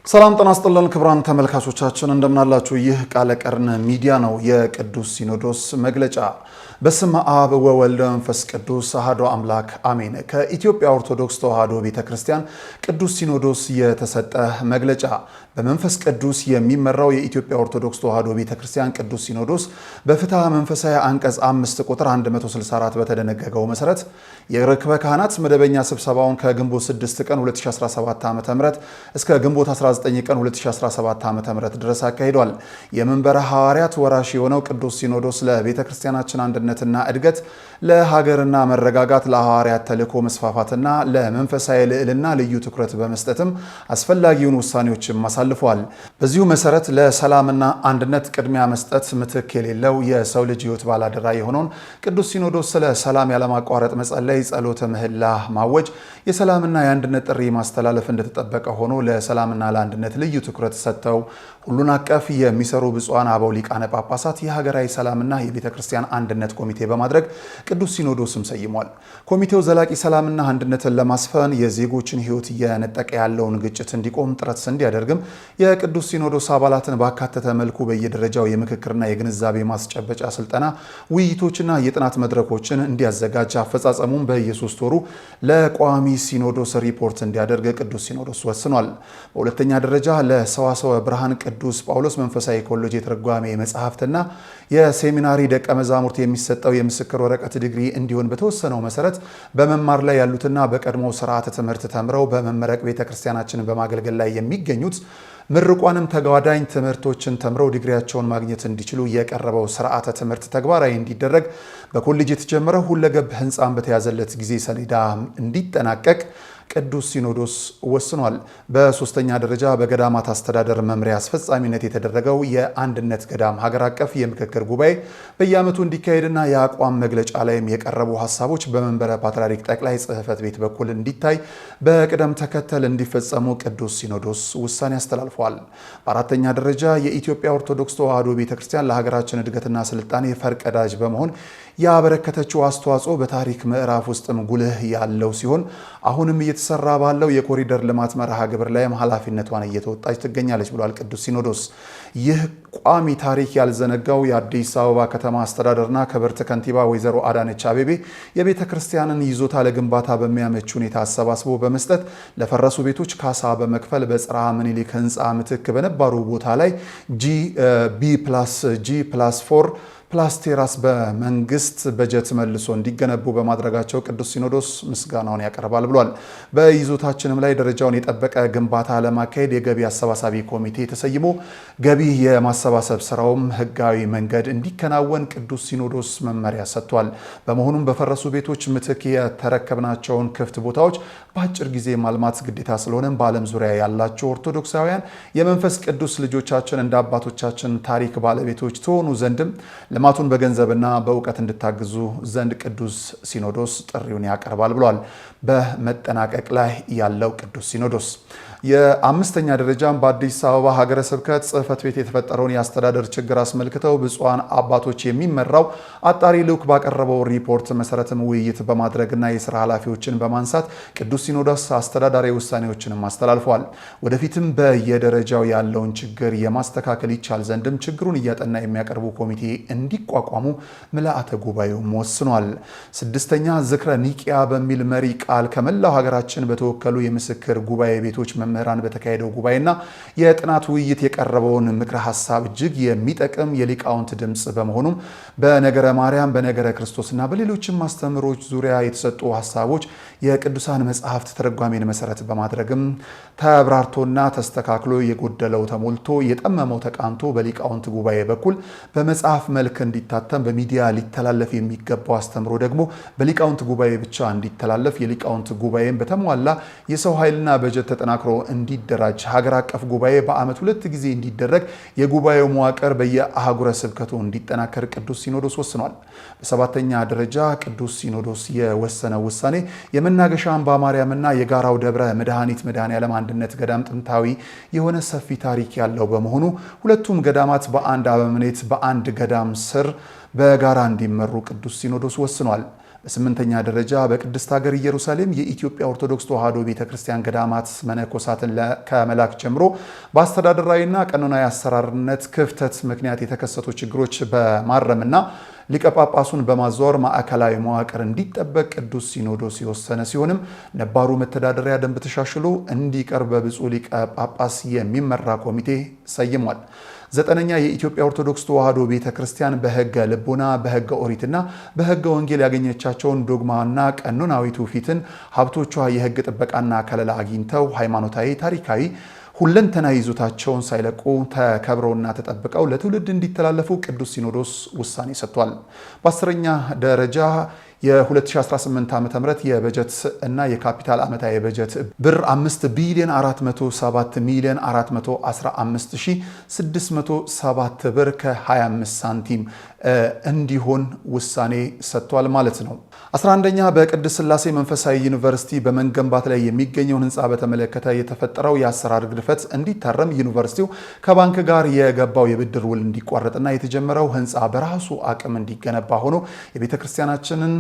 ሰላም ጤና ይስጥልን ክቡራን ተመልካቾቻችን እንደምናላችሁ ይህ ቃለ ቀርን ሚዲያ ነው። የቅዱስ ሲኖዶስ መግለጫ በስመ አብ ወወልድ ወመንፈስ ቅዱስ አሐዱ አምላክ አሜን። ከኢትዮጵያ ኦርቶዶክስ ተዋሕዶ ቤተክርስቲያን ቅዱስ ሲኖዶስ የተሰጠ መግለጫ። በመንፈስ ቅዱስ የሚመራው የኢትዮጵያ ኦርቶዶክስ ተዋሕዶ ቤተክርስቲያን ቅዱስ ሲኖዶስ በፍትሐ መንፈሳዊ አንቀጽ 5 ቁጥር 164 በተደነገገው መሰረት የርክበ ካህናት መደበኛ ስብሰባውን ከግንቦት 6 ቀን 2017 ዓ.ም እስከ ግንቦት 19 ቀን 2017 ዓ.ም ድረስ አካሂዷል። የመንበረ ሐዋርያት ወራሽ የሆነው ቅዱስ ሲኖዶስ ለቤተክርስቲያናችን አንድነትና እድገት፣ ለሀገርና መረጋጋት፣ ለሐዋርያት ተልእኮ መስፋፋትና ለመንፈሳዊ ልዕልና ልዩ ትኩረት በመስጠትም አስፈላጊውን ውሳኔዎችን አሳልፏል። በዚሁ መሰረት ለሰላምና አንድነት ቅድሚያ መስጠት ምትክ የሌለው የሰው ልጅ ሕይወት ባላደራ የሆነውን ቅዱስ ሲኖዶስ ስለ ሰላም ያለማቋረጥ መጸለይ፣ ጸሎተ ምህላ ማወጅ፣ የሰላምና የአንድነት ጥሪ ማስተላለፍ እንደተጠበቀ ሆኖ ለሰላምና ለአንድነት ልዩ ትኩረት ሰጥተው ሁሉን አቀፍ የሚሰሩ ብፁዓን አበው ሊቃነ ጳጳሳት የሀገራዊ ሰላምና የቤተ ክርስቲያን አንድነት ኮሚቴ በማድረግ ቅዱስ ሲኖዶስም ሰይሟል። ኮሚቴው ዘላቂ ሰላምና አንድነትን ለማስፈን የዜጎችን ሕይወት እየነጠቀ ያለውን ግጭት እንዲቆም ጥረት እንዲያደርግም የቅዱስ ሲኖዶስ አባላትን ባካተተ መልኩ በየደረጃው የምክክርና የግንዛቤ ማስጨበጫ ስልጠና፣ ውይይቶችና የጥናት መድረኮችን እንዲያዘጋጅ፣ አፈጻጸሙን በየሶስት ወሩ ለቋሚ ሲኖዶስ ሪፖርት እንዲያደርግ ቅዱስ ሲኖዶስ ወስኗል። በሁለተኛ ደረጃ ለሰዋስወ ብርሃን ቅዱስ ጳውሎስ መንፈሳዊ ኮሌጅ የትርጓሜ መጽሐፍትና የሴሚናሪ ደቀ መዛሙርት የሚሰጠው የምስክር ወረቀት ዲግሪ እንዲሆን በተወሰነው መሰረት በመማር ላይ ያሉትና በቀድሞ ስርዓተ ትምህርት ተምረው በመመረቅ ቤተክርስቲያናችንን በማገልገል ላይ የሚገኙት ምርቋንም ተጓዳኝ ትምህርቶችን ተምረው ዲግሪያቸውን ማግኘት እንዲችሉ የቀረበው ስርዓተ ትምህርት ተግባራዊ እንዲደረግ በኮሌጅ የተጀመረው ሁለገብ ህንፃን በተያዘለት ጊዜ ሰሌዳ እንዲጠናቀቅ ቅዱስ ሲኖዶስ ወስኗል። በሶስተኛ ደረጃ በገዳማት አስተዳደር መምሪያ አስፈጻሚነት የተደረገው የአንድነት ገዳም ሀገር አቀፍ የምክክር ጉባኤ በየዓመቱ እንዲካሄድና የአቋም መግለጫ ላይም የቀረቡ ሀሳቦች በመንበረ ፓትርያርክ ጠቅላይ ጽሕፈት ቤት በኩል እንዲታይ በቅደም ተከተል እንዲፈጸሙ ቅዱስ ሲኖዶስ ውሳኔ አስተላልፏል። በአራተኛ ደረጃ የኢትዮጵያ ኦርቶዶክስ ተዋሕዶ ቤተክርስቲያን ለሀገራችን እድገትና ስልጣኔ ፈርቀዳጅ በመሆን ያበረከተችው አስተዋጽኦ በታሪክ ምዕራፍ ውስጥም ጉልህ ያለው ሲሆን አሁንም እየተሰራ ባለው የኮሪደር ልማት መርሃ ግብር ላይም ኃላፊነቷን እየተወጣች ትገኛለች ብሏል ቅዱስ ሲኖዶስ። ይህ ቋሚ ታሪክ ያልዘነጋው የአዲስ አበባ ከተማ አስተዳደርና ክብርት ከንቲባ ወይዘሮ አዳነች አቤቤ የቤተ ክርስቲያንን ይዞታ ለግንባታ በሚያመች ሁኔታ አሰባስቦ በመስጠት ለፈረሱ ቤቶች ካሳ በመክፈል በጽርሐ ምኒልክ ህንፃ ምትክ በነባሩ ቦታ ላይ G+4 ፕላስ ቴራስ በመንግስት በጀት መልሶ እንዲገነቡ በማድረጋቸው ቅዱስ ሲኖዶስ ምስጋናውን ያቀርባል ብሏል። በይዞታችንም ላይ ደረጃውን የጠበቀ ግንባታ ለማካሄድ የገቢ አሰባሳቢ ኮሚቴ ተሰይሞ ገቢ የማሰባሰብ ስራውም ህጋዊ መንገድ እንዲከናወን ቅዱስ ሲኖዶስ መመሪያ ሰጥቷል። በመሆኑም በፈረሱ ቤቶች ምትክ የተረከብናቸውን ክፍት ቦታዎች በአጭር ጊዜ ማልማት ግዴታ ስለሆነም በዓለም ዙሪያ ያላቸው ኦርቶዶክሳውያን የመንፈስ ቅዱስ ልጆቻችን እንደ አባቶቻችን ታሪክ ባለቤቶች ትሆኑ ዘንድም ልማቱን በገንዘብና በእውቀት እንድታግዙ ዘንድ ቅዱስ ሲኖዶስ ጥሪውን ያቀርባል ብሏል። በመጠናቀቅ ላይ ያለው ቅዱስ ሲኖዶስ የአምስተኛ ደረጃም በአዲስ አበባ ሀገረ ስብከት ጽሕፈት ቤት የተፈጠረውን የአስተዳደር ችግር አስመልክተው ብፁዓን አባቶች የሚመራው አጣሪ ልዑክ ባቀረበው ሪፖርት መሰረትም ውይይት በማድረግና የስራ ኃላፊዎችን በማንሳት ቅዱስ ሲኖዶስ አስተዳዳሪ ውሳኔዎችንም አስተላልፏል። ወደፊትም በየደረጃው ያለውን ችግር የማስተካከል ይቻል ዘንድም ችግሩን እያጠና የሚያቀርቡ ኮሚቴ እንዲቋቋሙ ምልአተ ጉባኤውም ወስኗል። ስድስተኛ ዝክረ ኒቂያ በሚል መሪ ቃል ከመላው ሀገራችን በተወከሉ የምስክር ጉባኤ ቤቶች መምህራን በተካሄደው ጉባኤና የጥናት ውይይት የቀረበውን ምክረ ሀሳብ እጅግ የሚጠቅም የሊቃውንት ድምፅ በመሆኑም በነገረ ማርያም፣ በነገረ ክርስቶስና በሌሎችም አስተምህሮች ዙሪያ የተሰጡ ሀሳቦች የቅዱሳን መጽሐፍት ትርጓሜን መሰረት በማድረግም ተብራርቶና ተስተካክሎ የጎደለው ተሞልቶ የጠመመው ተቃንቶ በሊቃውንት ጉባኤ በኩል በመጽሐፍ መልክ እንዲታተም በሚዲያ ሊተላለፍ የሚገባው አስተምሮ ደግሞ በሊቃውንት ጉባኤ ብቻ እንዲተላለፍ የሊቃውንት ጉባኤን በተሟላ የሰው ኃይልና በጀት ተጠናክሮ እንዲደራጅ ሀገር አቀፍ ጉባኤ በዓመት 2 ጊዜ እንዲደረግ የጉባኤው መዋቅር በየአህጉረ ስብከቱ እንዲጠናከር ቅዱስ ሲኖዶስ ወስኗል። በሰባተኛ ደረጃ ቅዱስ ሲኖዶስ የወሰነው ውሳኔ የመናገሻ አምባ ማርያምና የጋራው ደብረ መድኃኒት መድኃኔዓለም አንድነት ገዳም ጥንታዊ የሆነ ሰፊ ታሪክ ያለው በመሆኑ ሁለቱም ገዳማት በአንድ አበምኔት በአንድ ገዳም ስር በጋራ እንዲመሩ ቅዱስ ሲኖዶስ ወስኗል። በስምንተኛ ደረጃ በቅድስት ሀገር ኢየሩሳሌም የኢትዮጵያ ኦርቶዶክስ ተዋሕዶ ቤተክርስቲያን ገዳማት መነኮሳትን ከመላክ ጀምሮ በአስተዳደራዊና ቀኖናዊ አሰራርነት ክፍተት ምክንያት የተከሰቱ ችግሮች በማረምና ሊቀ ጳጳሱን በማዘዋወር ማዕከላዊ መዋቅር እንዲጠበቅ ቅዱስ ሲኖዶስ የወሰነ ሲሆንም ነባሩ መተዳደሪያ ደንብ ተሻሽሎ እንዲቀርብ በብፁዕ ሊቀ ጳጳስ የሚመራ ኮሚቴ ሰይሟል። ዘጠነኛ የኢትዮጵያ ኦርቶዶክስ ተዋሕዶ ቤተክርስቲያን በሕገ ልቦና በሕገ ኦሪትና በሕገ ወንጌል ያገኘቻቸውን ዶግማና ቀኖናዊ ትውፊትን ሀብቶቿ የሕግ ጥበቃና ከለላ አግኝተው ሃይማኖታዊ፣ ታሪካዊ ሁለንተና ይዞታቸውን ሳይለቁ ተከብረውና ተጠብቀው ለትውልድ እንዲተላለፉ ቅዱስ ሲኖዶስ ውሳኔ ሰጥቷል። በአስረኛ ደረጃ የ2018 ዓ.ም የበጀት እና የካፒታል ዓመታዊ በጀት ብር 5 ቢሊዮን 407 ሚሊዮን 415607 ብር ከ25 ሳንቲም እንዲሆን ውሳኔ ሰጥቷል ማለት ነው። 11ኛ በቅድስት ሥላሴ መንፈሳዊ ዩኒቨርሲቲ በመገንባት ላይ የሚገኘውን ህንፃ በተመለከተ የተፈጠረው የአሰራር ግድፈት እንዲታረም ዩኒቨርሲቲው ከባንክ ጋር የገባው የብድር ውል እንዲቋረጥና የተጀመረው ህንፃ በራሱ አቅም እንዲገነባ ሆኖ የቤተክርስቲያናችንን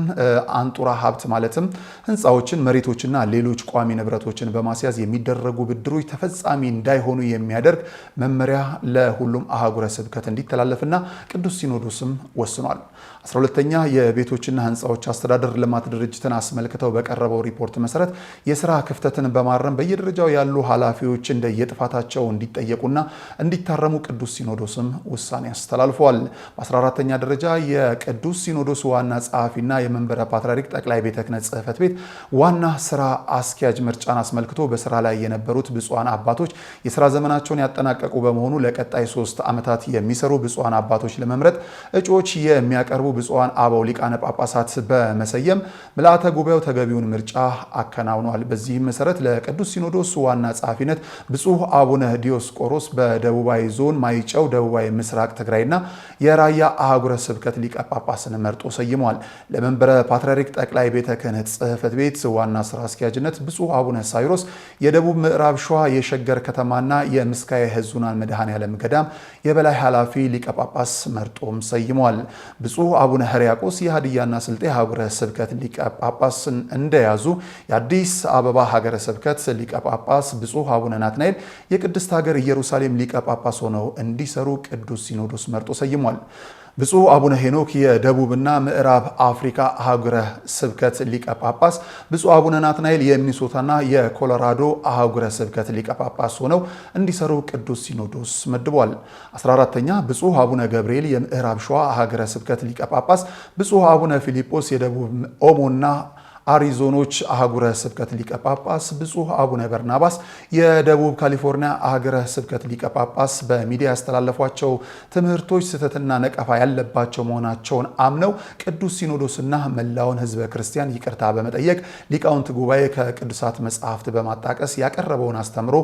አንጡራ ሀብት ማለትም ህንፃዎችን፣ መሬቶችና ሌሎች ቋሚ ንብረቶችን በማስያዝ የሚደረጉ ብድሮች ተፈጻሚ እንዳይሆኑ የሚያደርግ መመሪያ ለሁሉም አህጉረ ስብከት እንዲተላለፍና ቅዱስ ሲኖዶስም ወስኗል። 12ኛ የቤቶችና ህንፃዎች አስተዳደር ልማት ድርጅትን አስመልክተው በቀረበው ሪፖርት መሰረት የስራ ክፍተትን በማረም በየደረጃው ያሉ ኃላፊዎች እንደየጥፋታቸው እንዲጠየቁና እንዲታረሙ ቅዱስ ሲኖዶስም ውሳኔ አስተላልፏል። በ14ኛ ደረጃ የቅዱስ ሲኖዶስ ዋና ጸሐፊና የመንበረ ፓትርያርክ ጠቅላይ ቤተ ክህነት ጽሕፈት ቤት ዋና ስራ አስኪያጅ ምርጫን አስመልክቶ በስራ ላይ የነበሩት ብፁዓን አባቶች የስራ ዘመናቸውን ያጠናቀቁ በመሆኑ ለቀጣይ 3 ዓመታት የሚሰሩ ብፁዓን አባቶች ለመምረጥ እጩዎች የሚያቀርቡ ብፁዓን አበው ሊቃነ ጳጳሳት በመሰየም ምልዓተ ጉባኤው ተገቢውን ምርጫ አከናውኗል። በዚህም መሰረት ለቅዱስ ሲኖዶስ ዋና ጸሐፊነት ብፁዕ አቡነ ዲዮስቆሮስ በደቡባዊ ዞን ማይጨው ደቡባዊ ምስራቅ ትግራይና የራያ አህጉረ ስብከት ሊቀ ጳጳስን መርጦ ሰይሟል። ለመንበረ ፓትርያርክ ጠቅላይ ቤተ ክህነት ጽሕፈት ቤት ዋና ስራ አስኪያጅነት ብፁዕ አቡነ ሳይሮስ የደቡብ ምዕራብ ሸዋ የሸገር ከተማና የምስካየ ሕዙናን መድኃኔዓለም ገዳም የበላይ ኃላፊ ሊቀ ጳጳስ መርጦም ሰይሟል። ብፁዕ አቡነ ሕርያቆስ የሀዲያና ስልጤ ሀገረ ስብከት ሊቀ ጳጳስን እንደያዙ የአዲስ አበባ ሀገረ ስብከት ሊቀ ጳጳስ ብፁዕ አቡነ ናትናኤል የቅድስት ሀገር ኢየሩሳሌም ሊቀ ጳጳስ ሆነው እንዲሰሩ ቅዱስ ሲኖዶስ መርጦ ሰይሟል። ብፁዕ አቡነ ሄኖክ የደቡብና ምዕራብ አፍሪካ ሀገረ ስብከት ሊቀ ጳጳስ፣ ብፁዕ አቡነ ናትናኤል የሚኒሶታና የኮሎራዶ ሀገረ ስብከት ሊቀ ጳጳስ ሆነው እንዲሰሩ ቅዱስ ሲኖዶስ መድቧል። 14ኛ ብፁዕ አቡነ ገብርኤል የምዕራብ ሸዋ ሀገረ ስብከት ሊቀ ጳጳስ፣ ብፁዕ አቡነ ፊልጶስ የደቡብ ኦሞና አሪዞኖች አህጉረ ስብከት ሊቀ ጳጳስ፣ ብፁዕ አቡነ በርናባስ የደቡብ ካሊፎርኒያ አህጉረ ስብከት ሊቀ ጳጳስ በሚዲያ ያስተላለፏቸው ትምህርቶች ስህተትና ነቀፋ ያለባቸው መሆናቸውን አምነው ቅዱስ ሲኖዶስና መላውን ሕዝበ ክርስቲያን ይቅርታ በመጠየቅ ሊቃውንት ጉባኤ ከቅዱሳት መጽሐፍት በማጣቀስ ያቀረበውን አስተምሮ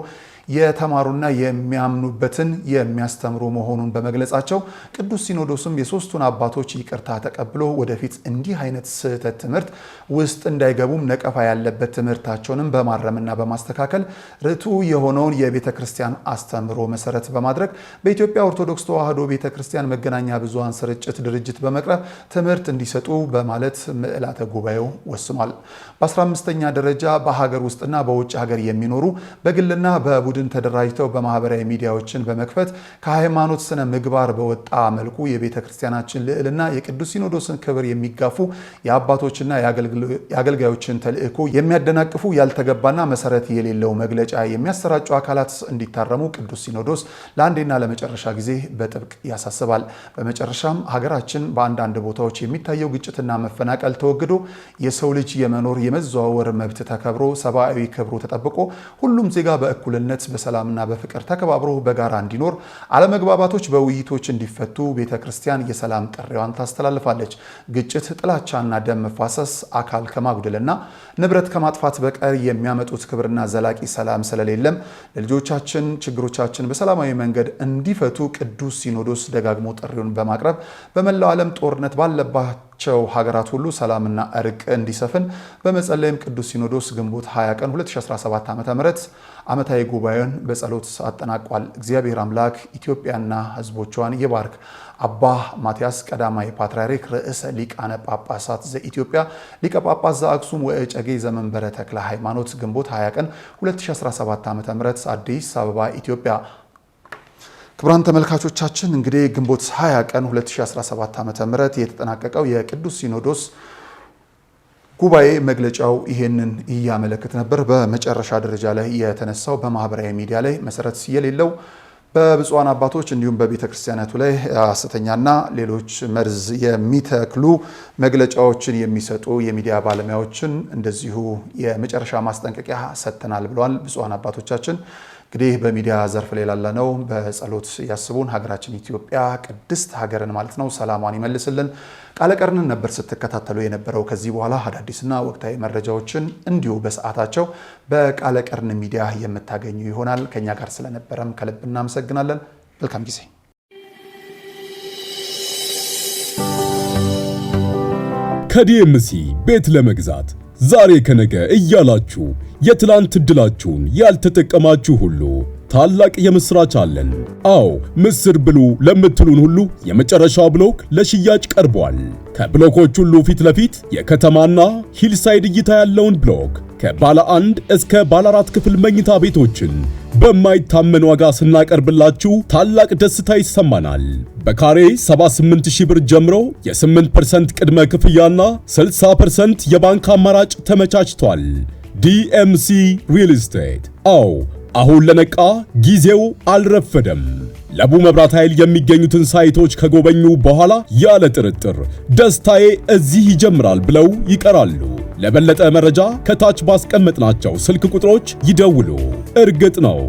የተማሩና የሚያምኑበትን የሚያስተምሩ መሆኑን በመግለጻቸው ቅዱስ ሲኖዶስም የሶስቱን አባቶች ይቅርታ ተቀብሎ ወደፊት እንዲህ አይነት ስህተት ትምህርት ውስጥ እንዳይገቡም ነቀፋ ያለበት ትምህርታቸውንም በማረምና በማስተካከል ርቱዕ የሆነውን የቤተ ክርስቲያን አስተምሮ መሰረት በማድረግ በኢትዮጵያ ኦርቶዶክስ ተዋሕዶ ቤተ ክርስቲያን መገናኛ ብዙሃን ስርጭት ድርጅት በመቅረብ ትምህርት እንዲሰጡ በማለት ምልዓተ ጉባኤው ወስኗል። በ15ኛ ደረጃ በሀገር ውስጥና በውጭ ሀገር የሚኖሩ በግልና በቡድን ተደራጅተው በማህበራዊ ሚዲያዎችን በመክፈት ከሃይማኖት ስነ ምግባር በወጣ መልኩ የቤተ ክርስቲያናችን ልዕልና የቅዱስ ሲኖዶስን ክብር የሚጋፉ የአባቶችና የአገልጋዮችን ተልእኮ የሚያደናቅፉ ያልተገባና መሰረት የሌለው መግለጫ የሚያሰራጩ አካላት እንዲታረሙ ቅዱስ ሲኖዶስ ለአንዴና ለመጨረሻ ጊዜ በጥብቅ ያሳስባል። በመጨረሻም ሀገራችን በአንዳንድ ቦታዎች የሚታየው ግጭትና መፈናቀል ተወግዶ የሰው ልጅ የመኖር የመዘዋወር መብት ተከብሮ ሰብአዊ ክብሩ ተጠብቆ ሁሉም ዜጋ በእኩልነት በሰላምና በፍቅር ተከባብሮ በጋራ እንዲኖር አለመግባባቶች በውይይቶች እንዲፈቱ ቤተ ክርስቲያን የሰላም ጥሪዋን ታስተላልፋለች። ግጭት፣ ጥላቻና ደም መፋሰስ አካል ከማጉደልና ንብረት ከማጥፋት በቀር የሚያመጡት ክብርና ዘላቂ ሰላም ስለሌለም ለልጆቻችን ችግሮቻችን በሰላማዊ መንገድ እንዲፈቱ ቅዱስ ሲኖዶስ ደጋግሞ ጥሪውን በማቅረብ በመላው ዓለም ጦርነት ባለባቸው ባላቸው ሀገራት ሁሉ ሰላምና እርቅ እንዲሰፍን በመጸለይም ቅዱስ ሲኖዶስ ግንቦት 20 ቀን 2017 ዓ.ም ዓመታዊ ጉባኤውን በጸሎት አጠናቋል። እግዚአብሔር አምላክ ኢትዮጵያና ሕዝቦቿን ይባርክ። አባ ማትያስ ቀዳማዊ ፓትርያርክ ርዕሰ ሊቃነ ጳጳሳት ዘኢትዮጵያ ሊቀ ጳጳስ ዘአክሱም ወእጨጌ ዘመንበረ ተክለ ሃይማኖት ግንቦት 20 ቀን 2017 ዓ.ም አዲስ አበባ ኢትዮጵያ። ክቡራን ተመልካቾቻችን እንግዲህ ግንቦት 20 ቀን 2017 ዓ.ም የተጠናቀቀው የቅዱስ ሲኖዶስ ጉባኤ መግለጫው ይሄንን እያመለከተ ነበር። በመጨረሻ ደረጃ ላይ የተነሳው በማህበራዊ ሚዲያ ላይ መሰረት የሌለው በብፁዓን አባቶች እንዲሁም በቤተ ክርስቲያናቱ ላይ ሐሰተኛና ሌሎች መርዝ የሚተክሉ መግለጫዎችን የሚሰጡ የሚዲያ ባለሙያዎችን እንደዚሁ የመጨረሻ ማስጠንቀቂያ ሰጥተናል ብለዋል ብፁዓን አባቶቻችን። እንግዲህ በሚዲያ ዘርፍ ላይ ላለነው በጸሎት ያስቡን። ሀገራችን ኢትዮጵያ ቅድስት ሀገርን ማለት ነው ሰላሟን ይመልስልን። ቃለ ቀርንን ነበር ስትከታተሉ የነበረው። ከዚህ በኋላ አዳዲስና ወቅታዊ መረጃዎችን እንዲሁ በሰዓታቸው በቃለ ቀርን ሚዲያ የምታገኙ ይሆናል። ከኛ ጋር ስለነበረም ከልብ እናመሰግናለን። መልካም ጊዜ። ከዲኤምሲ ቤት ለመግዛት ዛሬ ከነገ እያላችሁ የትላንት ዕድላችሁን ያልተጠቀማችሁ ሁሉ ታላቅ የምስራች አለን። አዎ ምስር ብሉ ለምትሉን ሁሉ የመጨረሻው ብሎክ ለሽያጭ ቀርቧል። ከብሎኮች ሁሉ ፊት ለፊት የከተማና ሂልሳይድ እይታ ያለውን ብሎክ ከባለ 1 እስከ ባለ 4 ክፍል መኝታ ቤቶችን በማይታመን ዋጋ ስናቀርብላችሁ ታላቅ ደስታ ይሰማናል። በካሬ 78,000 ብር ጀምሮ የ8% ቅድመ ክፍያና 60% የባንክ አማራጭ ተመቻችቷል። ዲኤምሲ ሪል ስቴት። አዎ አሁን ለነቃ ጊዜው አልረፈደም። ለቡ መብራት ኃይል የሚገኙትን ሳይቶች ከጎበኙ በኋላ ያለ ጥርጥር ደስታዬ እዚህ ይጀምራል ብለው ይቀራሉ። ለበለጠ መረጃ ከታች ባስቀመጥናቸው ስልክ ቁጥሮች ይደውሉ። እርግጥ ነው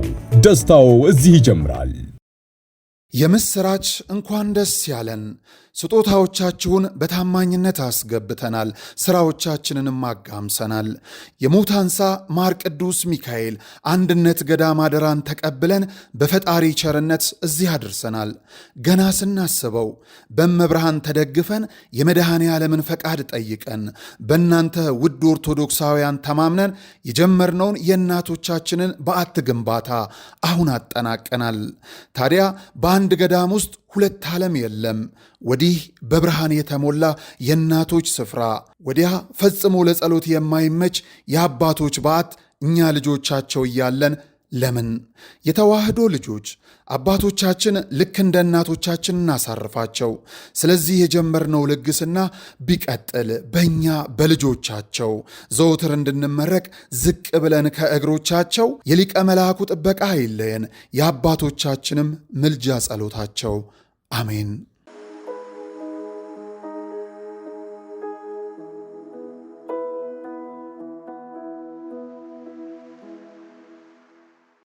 ደስታው እዚህ ይጀምራል። የምስራች! እንኳን ደስ ያለን። ስጦታዎቻችሁን በታማኝነት አስገብተናል፣ ስራዎቻችንንም አጋምሰናል። የሙታንሳ ማር ቅዱስ ሚካኤል አንድነት ገዳም አደራን ተቀብለን በፈጣሪ ቸርነት እዚህ አድርሰናል። ገና ስናስበው በመብርሃን ተደግፈን የመድኃኔ ዓለምን ፈቃድ ጠይቀን በእናንተ ውድ ኦርቶዶክሳውያን ተማምነን የጀመርነውን የእናቶቻችንን በዓት ግንባታ አሁን አጠናቀናል። ታዲያ በአንድ ገዳም ውስጥ ሁለት ዓለም የለም። ወዲህ በብርሃን የተሞላ የእናቶች ስፍራ፣ ወዲያ ፈጽሞ ለጸሎት የማይመች የአባቶች በዓት። እኛ ልጆቻቸው እያለን ለምን የተዋህዶ ልጆች አባቶቻችን ልክ እንደ እናቶቻችን እናሳርፋቸው። ስለዚህ የጀመርነው ልግስና ቢቀጥል በእኛ በልጆቻቸው ዘውትር እንድንመረቅ ዝቅ ብለን ከእግሮቻቸው የሊቀ መልአኩ ጥበቃ አይለየን፣ የአባቶቻችንም ምልጃ ጸሎታቸው። አሜን።